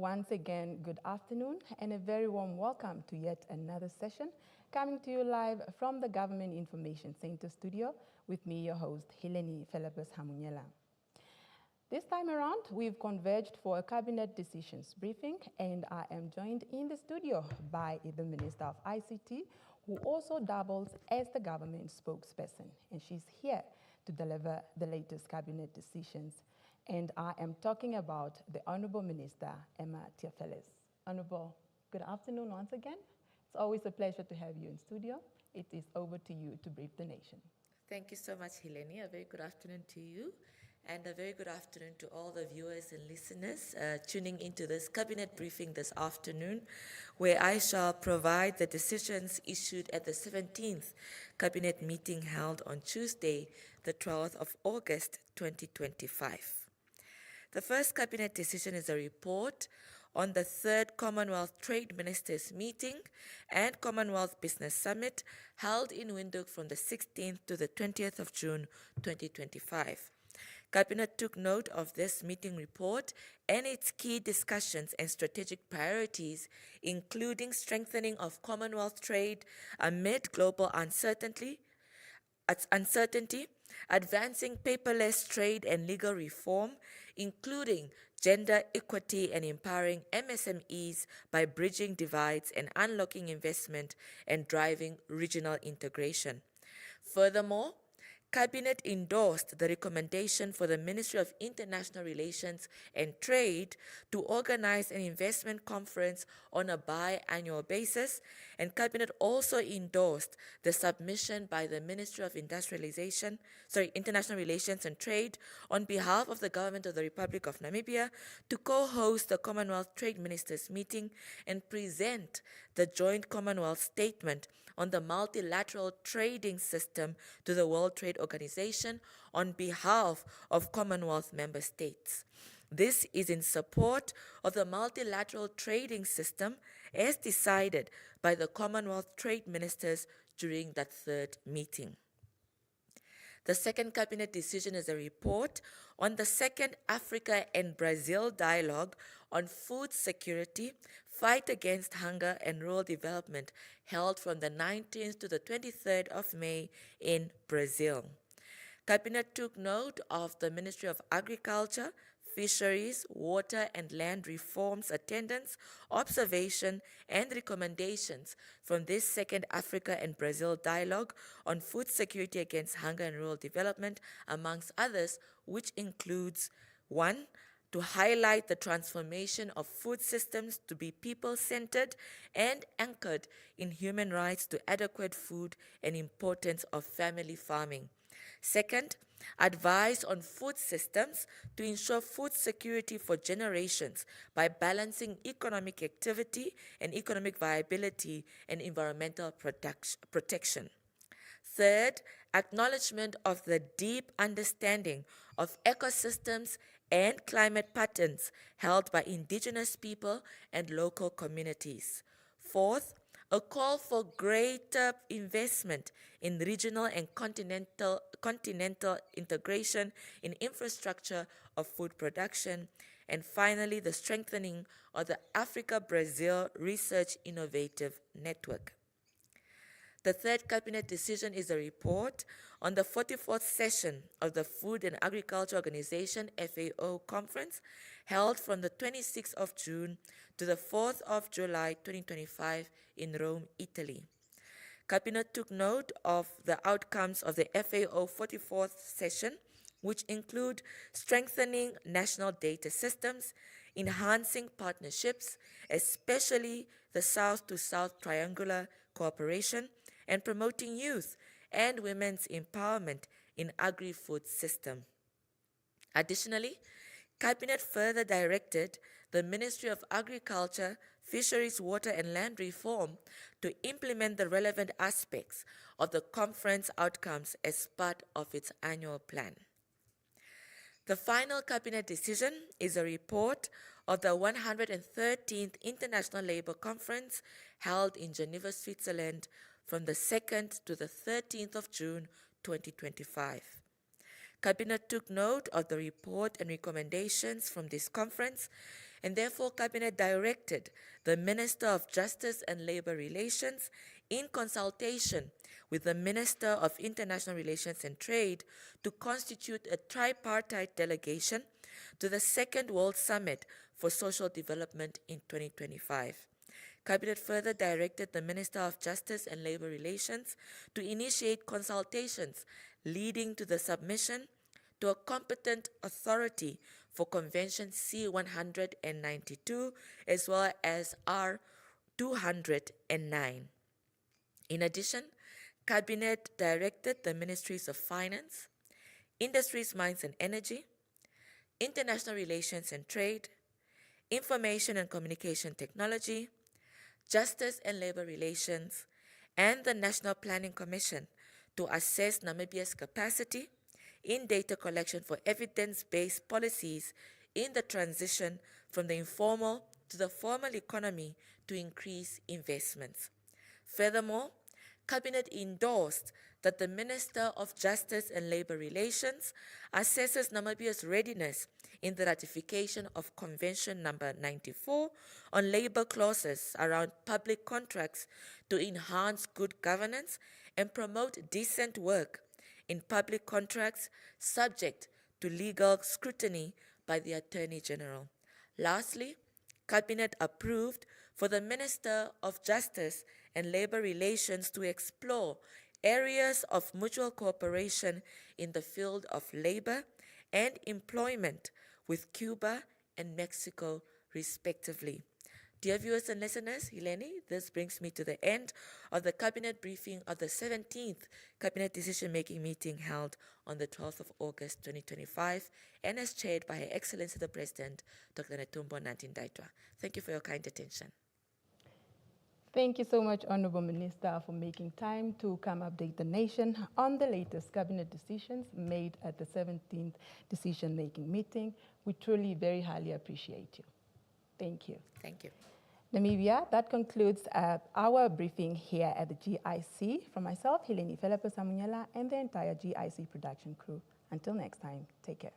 once again, good afternoon and a very warm welcome to yet another session coming to you live from the Government Information Center studio with me, your host, Heleni Philippus Hamunyela. This time around, we've converged for a cabinet decisions briefing, and I am joined in the studio by the Minister of ICT, who also doubles as the government spokesperson, and she's here to deliver the latest cabinet decisions. And I am talking about the Honorable Minister, Emma Tiafeles. Honorable, good afternoon once again. It's always a pleasure to have you in studio. It is over to you to brief the nation. Thank you so much, Heleni. A very good afternoon to you, and a very good afternoon to all the viewers and listeners tuning into this cabinet briefing this afternoon, where I shall provide the decisions issued at the 17th cabinet meeting held on Tuesday, the 12th of August, 2025. The first cabinet decision is a report on the third Commonwealth Trade Ministers meeting and Commonwealth Business Summit held in Windhoek from the 16th to the 20th of June 2025. Cabinet took note of this meeting report and its key discussions and strategic priorities, including strengthening of Commonwealth trade amid global uncertainty, advancing paperless trade and legal reform, including gender equity and empowering MSMEs by bridging divides and unlocking investment and driving regional integration. Furthermore, Cabinet endorsed the recommendation for the Ministry of International Relations and Trade to organize an investment conference on a biannual basis, and Cabinet also endorsed the submission by the Ministry of International Relations and Trade on behalf of the Government of the Republic of Namibia to co-host the Commonwealth Trade Ministers meeting and present the joint Commonwealth statement on the multilateral trading system to the World Trade Organization on behalf of Commonwealth member states. This is in support of the multilateral trading system as decided by the Commonwealth Trade Ministers during that third meeting. The second cabinet decision is a report on the second Africa and Brazil dialogue on food security, fight against hunger and rural development held from the 19th to the 23rd of May in Brazil. Cabinet took note of the Ministry of Agriculture, Fisheries, Water and Land Reform's attendance, observation, and recommendations from this second Africa and Brazil dialogue on food security against hunger and rural development, amongst others, which includes 1. To highlight the transformation of food systems to be people-centered and anchored in human rights to adequate food and importance of family farming. Second, advise on food systems to ensure food security for generations by balancing economic activity and economic viability and environmental protection. Third, acknowledgement of the deep understanding of ecosystems and climate patterns held by indigenous people and local communities. Fourth, a call for greater investment in regional and continental integration in infrastructure of food production. And finally, the strengthening of the Africa-Brazil Research Innovative Network. The third cabinet decision is a report on the 44th session of the Food and Agriculture Organization FAO conference held from the 26th of June to the 4th of July 2025 in Rome, Italy. Cabinet took note of the outcomes of the FAO 44th session, which include strengthening national data systems, enhancing partnerships, especially the South-to-South triangular cooperation, and promoting youth and women's empowerment in agri-food system. Additionally, Cabinet further directed the Ministry of Agriculture, Fisheries, Water and Land Reform to implement the relevant aspects of the conference outcomes as part of its annual plan. The final cabinet decision is a report of the 113th International Labour Conference held in Geneva, Switzerland from the 2nd to the 13th of June 2025. Cabinet took note of the report and recommendations from this conference and therefore Cabinet directed the Minister of Justice and Labor Relations, in consultation with the Minister of International Relations and Trade, to constitute a tripartite delegation to the Second World Summit for Social Development in 2025. Cabinet further directed the Minister of Justice and Labor Relations to initiate consultations leading to the submission to a competent authority for Convention C-192 as well as R-209. In addition, Cabinet directed the Ministries of Finance, Industries, Mines and Energy, International Relations and Trade, Information and Communication Technology, Justice and Labor Relations, and the National Planning Commission to assess Namibia's capacity in data collection for evidence-based policies in the transition from the informal to the formal economy to increase investments. Furthermore, Cabinet endorsed that the Minister of Justice and Labor Relations assesses Namibia's readiness in the ratification of Convention number 94 on labor clauses around public contracts to enhance good governance and promote decent work in public contracts subject to legal scrutiny by the Attorney General. Lastly, Cabinet approved for the Minister of Justice and Labor Relations to explore areas of mutual cooperation in the field of labor and employment with Cuba and Mexico, respectively. Dear viewers and listeners, Hileni, this brings me to the end of the Cabinet briefing of the 17th Cabinet decision-making meeting held on the 12th of August 2025 and as chaired by Her Excellency the President, Dr. Netumbo Nandi-Ndaitwah. Thank you for your kind attention. Thank you so much, Honorable Minister, for making time to come update the nation on the latest Cabinet decisions made at the 17th decision-making meeting. We truly very highly appreciate you. Thank you. Thank you. Namibia, that concludes our briefing here at the GIC. From myself, Hileni Felepe-Samunyela, and the entire GIC production crew. Until next time, take care.